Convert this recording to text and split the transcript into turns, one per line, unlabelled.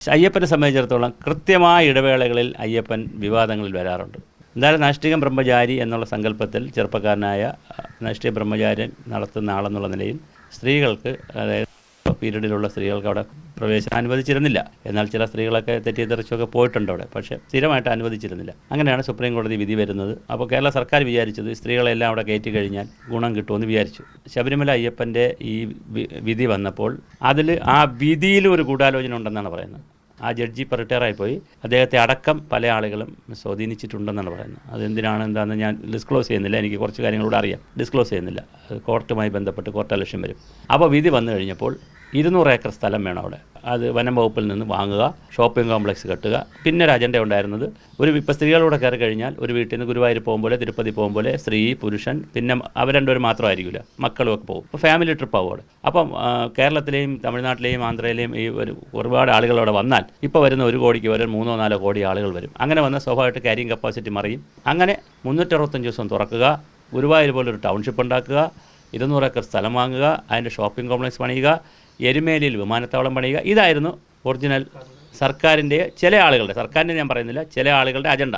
അയ്യപ്പനെ സംബന്ധിച്ചിടത്തോളം കൃത്യമായ ഇടവേളകളിൽ അയ്യപ്പൻ വിവാദങ്ങളിൽ വരാറുണ്ട്. എന്തായാലും നൈഷ്ഠികം ബ്രഹ്മചാരി എന്നുള്ള സങ്കല്പത്തിൽ ചെറുപ്പക്കാരനായ നൈഷ്ഠിക ബ്രഹ്മചാര്യൻ നടത്തുന്ന ആളെന്നുള്ള നിലയിൽ സ്ത്രീകൾക്ക്, അതായത് പീരീഡിലുള്ള സ്ത്രീകൾക്ക് അവിടെ പ്രവേശനം അനുവദിച്ചിരുന്നില്ല. എന്നാൽ ചില സ്ത്രീകളൊക്കെ തെറ്റിദ്ധരിച്ചൊക്കെ പോയിട്ടുണ്ട് അവിടെ, പക്ഷേ സ്ഥിരമായിട്ട് അനുവദിച്ചിരുന്നില്ല. അങ്ങനെയാണ് സുപ്രീം കോടതി വിധി വരുന്നത്. അപ്പോൾ കേരള സർക്കാർ വിചാരിച്ചത് സ്ത്രീകളെല്ലാം അവിടെ കയറ്റി കഴിഞ്ഞാൽ ഗുണം കിട്ടുമെന്ന് വിചാരിച്ചു. ശബരിമല അയ്യപ്പൻ്റെ ഈ വിധി വന്നപ്പോൾ അതിൽ ആ വിധിയിൽ ഒരു ഗൂഢാലോചന ഉണ്ടെന്നാണ് പറയുന്നത്. ആ ജഡ്ജി ഇപ്പോൾ റിട്ടയറായിപ്പോയി. അദ്ദേഹത്തെ അടക്കം പല ആളുകളും സ്വാധീനിച്ചിട്ടുണ്ടെന്നാണ് പറയുന്നത്. എന്താണെന്ന് ഞാൻ ഡിസ്ക്ലോസ് ചെയ്യുന്നില്ല. എനിക്ക് കുറച്ച് കാര്യങ്ങളൂടെ അറിയാം, ഡിസ്ക്ലോസ് ചെയ്യുന്നില്ല. കോർട്ടുമായി ബന്ധപ്പെട്ട് കോർട്ട് ഇലക്ഷൻ വരും. അപ്പോൾ വിധി വന്നു കഴിഞ്ഞപ്പോൾ 200 ഏക്കർ സ്ഥലം വേണം അവിടെ. അത് വനം വകുപ്പിൽ നിന്ന് വാങ്ങുക, ഷോപ്പിംഗ് കോംപ്ലക്സ് കെട്ടുക. പിന്നെ ഒരു അജണ്ട ഉണ്ടായിരുന്നത്, ഇപ്പോൾ സ്ത്രീകളൂടെ കയറി കഴിഞ്ഞാൽ ഒരു വീട്ടിൽ നിന്ന് ഗുരുവായൂർ പോകുമ്പോൾ, തിരുപ്പതി പോകുമ്പോൾ സ്ത്രീ പുരുഷൻ പിന്നെ അവർ രണ്ടുപേരും മാത്രമായിരിക്കില്ല, മക്കളും ഒക്കെ പോകും. അപ്പോൾ ഫാമിലി ട്രിപ്പ് ആവും അവിടെ. അപ്പം കേരളത്തിലെയും തമിഴ്നാട്ടിലെയും ആന്ധ്രയിലെയും ഈ ഒരുപാട് ആളുകൾ അവിടെ വന്നാൽ ഇപ്പോൾ വരുന്ന 1 കോടിക്ക് വരെ 3-4 കോടി ആളുകൾ വരും. അങ്ങനെ വന്ന സ്വാഭാവികമായിട്ട് ക്യാരിങ് കപ്പാസിറ്റി മറിയും. അങ്ങനെ 365 ദിവസം തുറക്കുക, ഗുരുവായൂർ പോലൊരു ടൗൺഷിപ്പ് ഉണ്ടാക്കുക, 200 ഏക്കർ സ്ഥലം വാങ്ങുക, അതിൻ്റെ ഷോപ്പിംഗ് കോംപ്ലക്സ് പണിയുക, എരുമേലിയിൽ വിമാനത്താവളം പണിയുക. ഇതായിരുന്നു ഒറിജിനൽ സർക്കാരിൻ്റെ, ചില ആളുകളുടെ, സർക്കാരിൻ്റെ ഞാൻ പറയുന്നില്ല, ചില ആളുകളുടെ അജണ്ട.